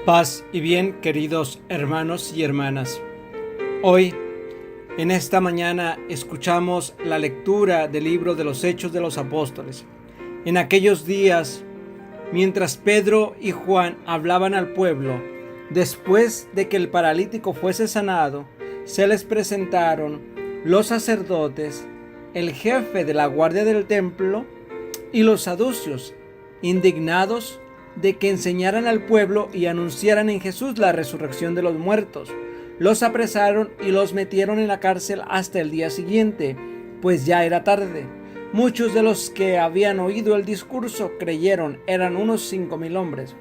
Paz y bien, queridos hermanos y hermanas. Hoy, en esta mañana, escuchamos la lectura del libro de los Hechos de los Apóstoles. En aquellos días, mientras Pedro y Juan hablaban al pueblo, después de que el paralítico fuese sanado, se les presentaron los sacerdotes, el jefe de la guardia del templo y los saduceos, indignados de que enseñaran al pueblo y anunciaran en Jesús la resurrección de los muertos. Los apresaron y los metieron en la cárcel hasta el día siguiente, pues ya era tarde. Muchos de los que habían oído el discurso creyeron, eran unos 5,000 hombres.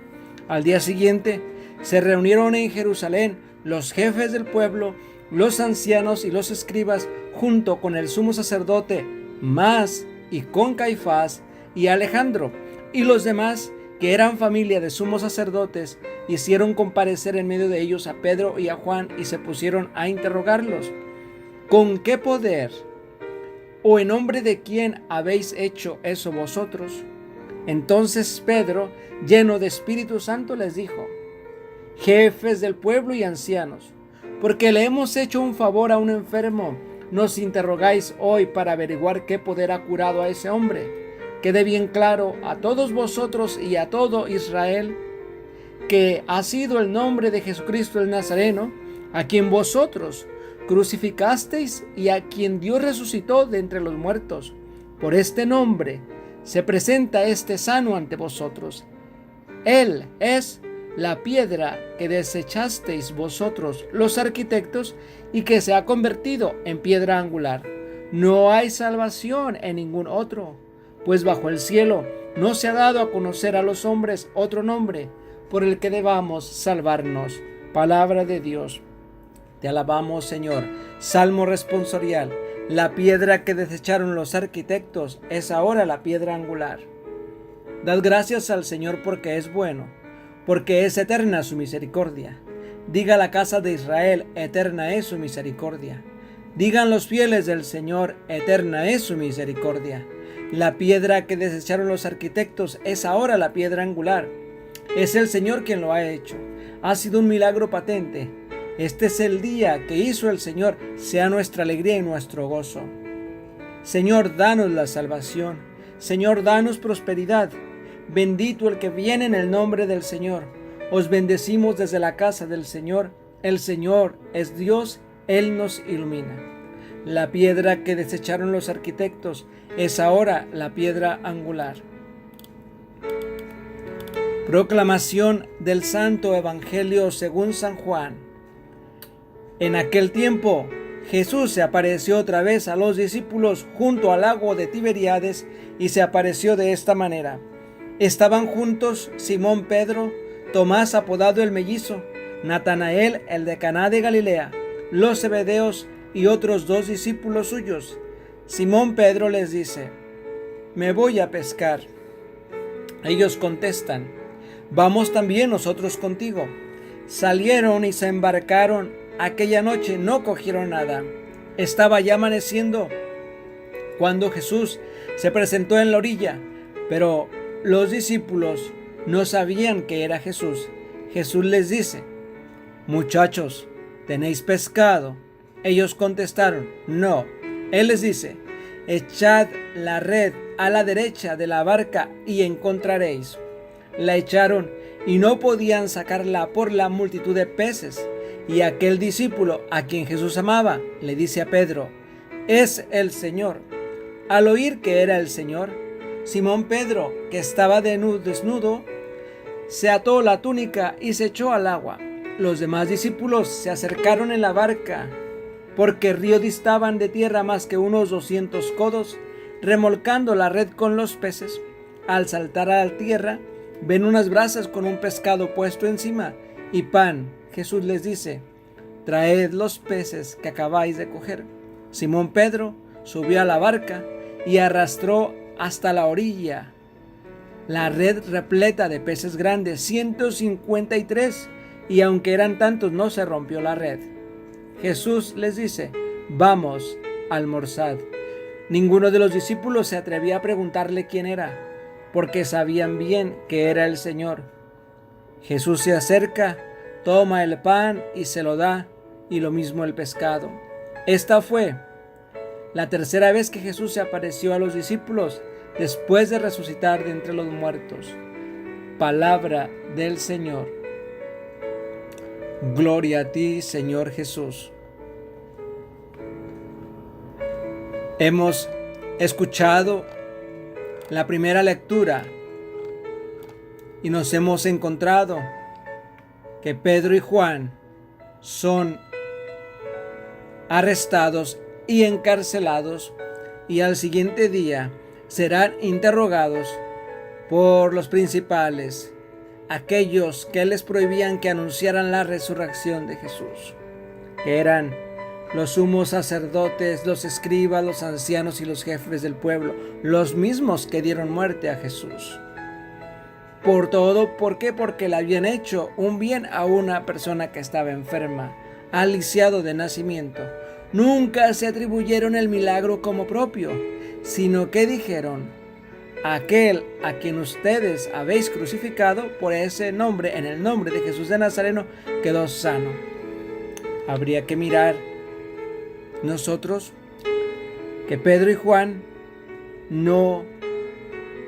Al día siguiente se reunieron en Jerusalén los jefes del pueblo, los ancianos y los escribas, junto con el sumo sacerdote Mas y con Caifás y Alejandro, y los demás que eran familia de sumos sacerdotes. Hicieron comparecer en medio de ellos a Pedro y a Juan y se pusieron a interrogarlos: ¿con qué poder o en nombre de quién habéis hecho eso vosotros? Entonces Pedro, lleno de Espíritu Santo, les dijo: jefes del pueblo y ancianos, porque le hemos hecho un favor a un enfermo, nos interrogáis hoy para averiguar qué poder ha curado a ese hombre. Quede bien claro a todos vosotros y a todo Israel que ha sido el nombre de Jesucristo el Nazareno, a quien vosotros crucificasteis y a quien Dios resucitó de entre los muertos. Por este nombre se presenta este sano ante vosotros. Él es la piedra que desechasteis vosotros los arquitectos y que se ha convertido en piedra angular. No hay salvación en ningún otro, pues bajo el cielo no se ha dado a conocer a los hombres otro nombre por el que debamos salvarnos. Palabra de Dios. Te alabamos, Señor. Salmo responsorial. La piedra que desecharon los arquitectos es ahora la piedra angular. Dad gracias al Señor porque es bueno, porque es eterna su misericordia. Diga la casa de Israel: eterna es su misericordia. Digan los fieles del Señor: eterna es su misericordia. La piedra que desecharon los arquitectos es ahora la piedra angular. Es el Señor quien lo ha hecho. Ha sido un milagro patente. Este es el día que hizo el Señor, sea nuestra alegría y nuestro gozo. Señor, danos la salvación. Señor, danos prosperidad. Bendito el que viene en el nombre del Señor. Os bendecimos desde la casa del Señor. El Señor es Dios, Él nos ilumina. La piedra que desecharon los arquitectos es ahora la piedra angular. Proclamación del Santo Evangelio según San Juan. En aquel tiempo, Jesús se apareció otra vez a los discípulos junto al lago de Tiberíades y se apareció de esta manera. Estaban juntos Simón Pedro, Tomás apodado el mellizo, Natanael el de Caná de Galilea, los Zebedeos y otros 2 discípulos suyos. Simón Pedro les dice: me voy a pescar. Ellos contestan: vamos también nosotros contigo. Salieron y se embarcaron. Aquella noche no cogieron nada. Estaba ya amaneciendo cuando Jesús se presentó en la orilla, pero los discípulos no sabían que era Jesús. Jesús les dice: muchachos, ¿tenéis pescado? Ellos contestaron: no. Él les dice: echad la red a la derecha de la barca y encontraréis. La echaron y no podían sacarla por la multitud de peces. Y aquel discípulo a quien Jesús amaba le dice a Pedro: es el Señor. Al oír que era el Señor, Simón Pedro, que estaba desnudo, se ató la túnica y se echó al agua. Los demás discípulos se acercaron en la barca, porque el río distaban de tierra más que unos 200 codos, remolcando la red con los peces. Al saltar a la tierra, ven unas brasas con un pescado puesto encima y pan. Jesús les dice: traed los peces que acabáis de coger. Simón Pedro subió a la barca y arrastró hasta la orilla la red repleta de peces grandes, 153, y aunque eran tantos no se rompió la red. Jesús les dice: vamos, almorzad. Ninguno de los discípulos se atrevía a preguntarle quién era, porque sabían bien que era el Señor. Jesús se acerca, toma el pan y se lo da, y lo mismo el pescado. Esta fue la tercera vez que Jesús se apareció a los discípulos después de resucitar de entre los muertos. Palabra del Señor. Gloria a ti, Señor Jesús. Hemos escuchado la primera lectura y nos hemos encontrado que Pedro y Juan son arrestados y encarcelados, y al siguiente día serán interrogados por los principales, aquellos que les prohibían que anunciaran la resurrección de Jesús, que eran los sumos sacerdotes, los escribas, los ancianos y los jefes del pueblo, los mismos que dieron muerte a Jesús. Por todo, ¿por qué? Porque le habían hecho un bien a una persona que estaba enferma, lisiado de nacimiento. Nunca se atribuyeron el milagro como propio, sino que dijeron: aquel a quien ustedes habéis crucificado, por ese nombre, en el nombre de Jesús de Nazareno, quedó sano. Habría que mirar nosotros que Pedro y Juan no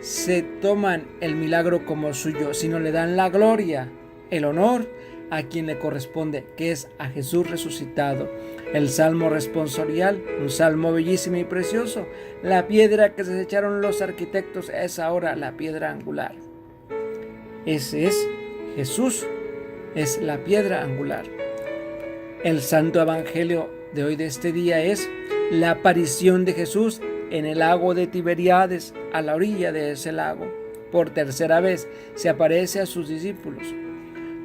se toman el milagro como suyo, sino le dan la gloria, el honor a quien le corresponde, que es a Jesús resucitado. El salmo responsorial, un salmo bellísimo y precioso. La piedra que desecharon los arquitectos es ahora la piedra angular. Ese es Jesús, es la piedra angular. El santo evangelio de hoy, de este día, es la aparición de Jesús en el lago de Tiberíades, a la orilla de ese lago. Por tercera vez se aparece a sus discípulos.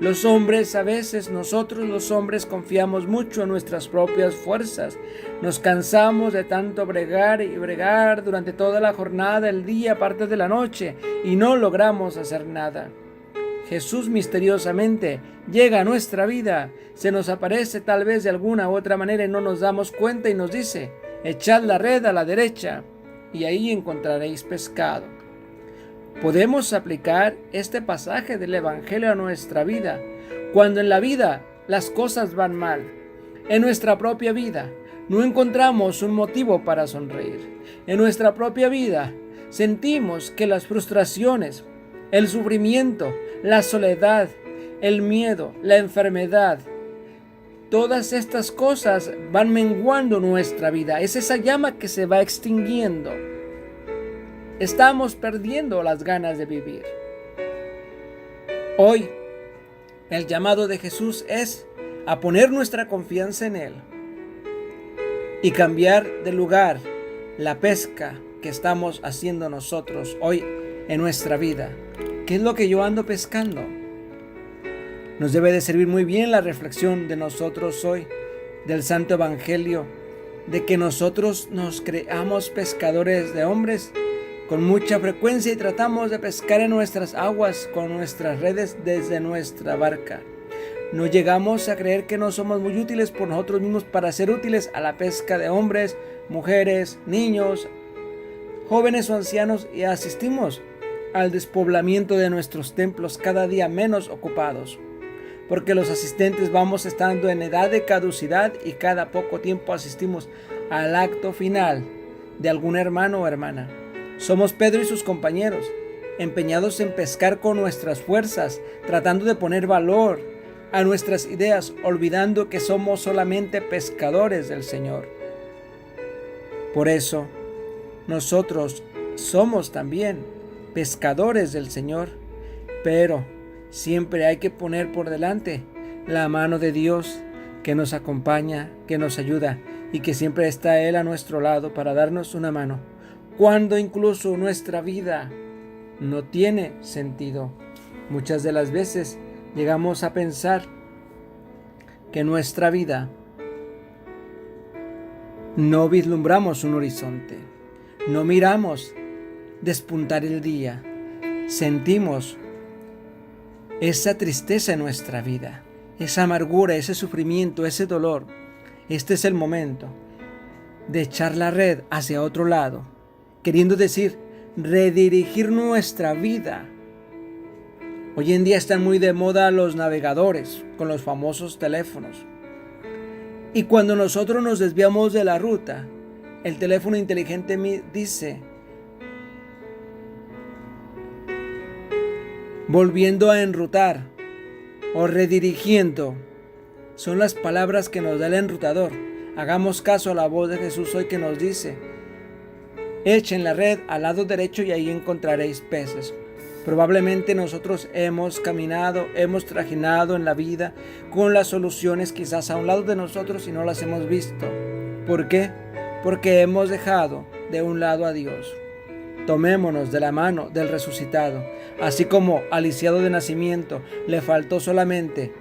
Los hombres, a veces nosotros los hombres, confiamos mucho en nuestras propias fuerzas. Nos cansamos de tanto bregar y bregar durante toda la jornada, el día, parte de la noche, y no logramos hacer nada. Jesús misteriosamente llega a nuestra vida, se nos aparece tal vez de alguna u otra manera y no nos damos cuenta, y nos dice: echad la red a la derecha y ahí encontraréis pescado. Podemos aplicar este pasaje del Evangelio a nuestra vida. Cuando en la vida las cosas van mal, en nuestra propia vida no encontramos un motivo para sonreír. En nuestra propia vida sentimos que las frustraciones, el sufrimiento, la soledad, el miedo, la enfermedad, todas estas cosas van menguando nuestra vida. Es esa llama que se va extinguiendo. Estamos perdiendo las ganas de vivir. Hoy, el llamado de Jesús es a poner nuestra confianza en Él y cambiar de lugar la pesca que estamos haciendo nosotros hoy en nuestra vida. ¿Qué es lo que yo ando pescando? Nos debe de servir muy bien la reflexión de nosotros hoy, del Santo Evangelio, de que nosotros nos creamos pescadores de hombres con mucha frecuencia y tratamos de pescar en nuestras aguas con nuestras redes desde nuestra barca. No llegamos a creer que no somos muy útiles por nosotros mismos para ser útiles a la pesca de hombres, mujeres, niños, jóvenes o ancianos, y asistimos al despoblamiento de nuestros templos, cada día menos ocupados, porque los asistentes vamos estando en edad de caducidad y cada poco tiempo asistimos al acto final de algún hermano o hermana. Somos Pedro y sus compañeros, empeñados en pescar con nuestras fuerzas, tratando de poner valor a nuestras ideas, olvidando que somos solamente pescadores del Señor. Por eso, nosotros somos también pescadores del Señor, pero siempre hay que poner por delante la mano de Dios que nos acompaña, que nos ayuda y que siempre está Él a nuestro lado para darnos una mano, cuando incluso nuestra vida no tiene sentido. Muchas de las veces llegamos a pensar que nuestra vida no vislumbramos un horizonte, no miramos despuntar el día, sentimos esa tristeza en nuestra vida, esa amargura, ese sufrimiento, ese dolor. Este es el momento de echar la red hacia otro lado, queriendo decir, redirigir nuestra vida Hoy en día están muy de moda los navegadores con los famosos teléfonos. Y cuando nosotros nos desviamos de la ruta, el teléfono inteligente dice, volviendo a enrutar o redirigiendo. Son las palabras que nos da el enrutador. Hagamos caso a la voz de Jesús hoy que nos dice, echen la red al lado derecho y ahí encontraréis peces. Probablemente nosotros hemos caminado, hemos trajinado en la vida con las soluciones quizás a un lado de nosotros y no las hemos visto. ¿Por qué? Porque hemos dejado de un lado a Dios. Tomémonos de la mano del resucitado. Así como al lisiado de nacimiento le faltó solamente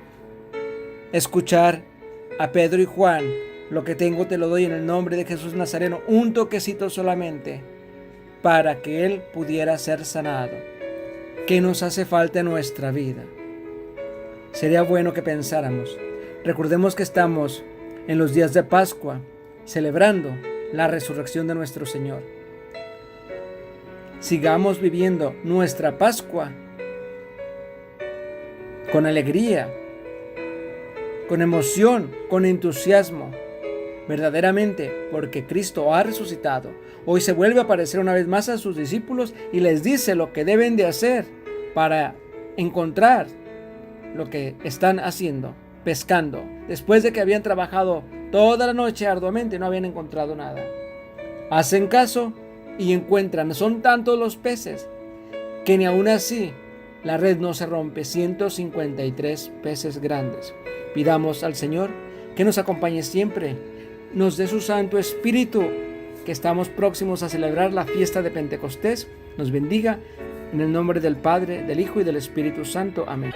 escuchar a Pedro y Juan, lo que tengo te lo doy en el nombre de Jesús Nazareno, un toquecito solamente para que él pudiera ser sanado. ¿Qué nos hace falta en nuestra vida? Sería bueno que pensáramos. Recordemos que estamos en los días de Pascua, celebrando la resurrección de nuestro Señor. Sigamos viviendo nuestra Pascua con alegría, con emoción, con entusiasmo, verdaderamente, porque Cristo ha resucitado. Hoy se vuelve a aparecer una vez más a sus discípulos y les dice lo que deben de hacer para encontrar lo que están haciendo, pescando. Después de que habían trabajado toda la noche arduamente, no habían encontrado nada. Hacen caso y encuentran. Son tantos los peces que ni aún así la red no se rompe. 153 peces grandes. Pidamos al Señor que nos acompañe siempre, nos dé su Santo Espíritu, que estamos próximos a celebrar la fiesta de Pentecostés. Nos bendiga en el nombre del Padre, del Hijo y del Espíritu Santo. Amén.